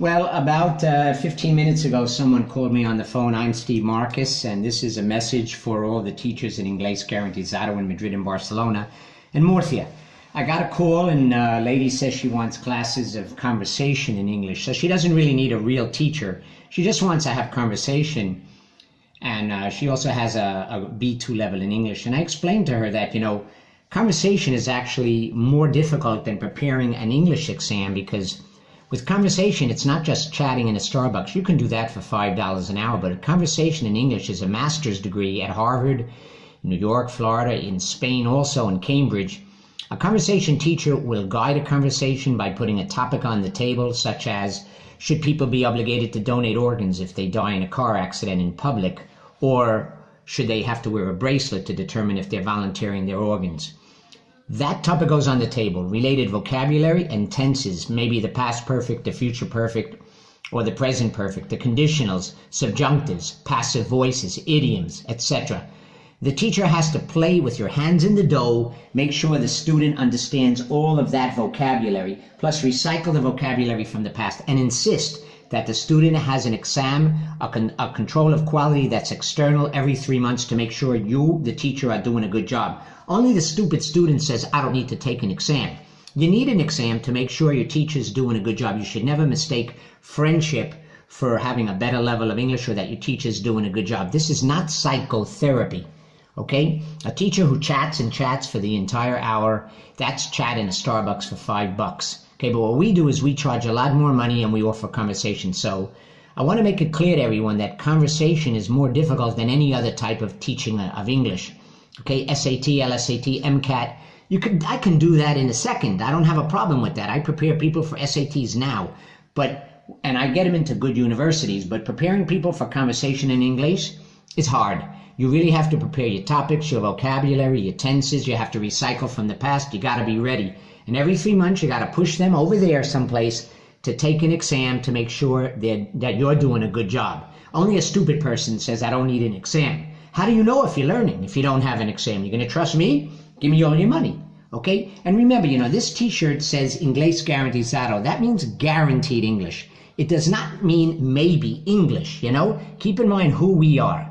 Well, about 15 minutes ago, someone called me on the phone. I'm Steve Marcus, and this is a message for all the teachers in Inglés Garantizado in Madrid and Barcelona and Murcia. I got a call, and a lady says she wants classes of conversation in English. So she doesn't really need a real teacher. She just wants to have conversation. And she also has a B2 level in English. And I explained to her that, conversation is actually more difficult than preparing an English exam, because with conversation, it's not just chatting in a Starbucks. You can do that for $5 an hour, but a conversation in English is a master's degree at Harvard, New York, Florida, in Spain also, in Cambridge. A conversation teacher will guide a conversation by putting a topic on the table, such as, should people be obligated to donate organs if they die in a car accident in public, or should they have to wear a bracelet to determine if they're volunteering their organs? That topic goes on the table. Related vocabulary and tenses, maybe the past perfect, the future perfect, or the present perfect, the conditionals, subjunctives, passive voices, idioms, etc. The teacher has to play with your hands in the dough, make sure the student understands all of that vocabulary, plus recycle the vocabulary from the past, and insist that the student has an exam, a control of quality that's external every 3 months to make sure you, the teacher, are doing a good job. Only the stupid student says, I don't need to take an exam. You need an exam to make sure your teacher's doing a good job. You should never mistake friendship for having a better level of English or that your teacher's doing a good job. This is not psychotherapy, okay? A teacher who chats and chats for the entire hour, that's chat in a Starbucks for $5. Okay, but what we do is we charge a lot more money and we offer conversation. So I want to make it clear to everyone that conversation is more difficult than any other type of teaching of English. Okay, SAT, LSAT, MCAT. I can do that in a second. I don't have a problem with that. I prepare people for SATs now, and I get them into good universities, but preparing people for conversation in English is hard. You really have to prepare your topics, your vocabulary, your tenses. You have to recycle from the past. You got to be ready. And every 3 months, you got to push them over there someplace to take an exam to make sure that you're doing a good job. Only a stupid person says, I don't need an exam. How do you know if you're learning if you don't have an exam? You're going to trust me? Give me all your money. Okay? And remember, this T-shirt says Inglés Garantizado. That means guaranteed English. It does not mean maybe English, Keep in mind who we are.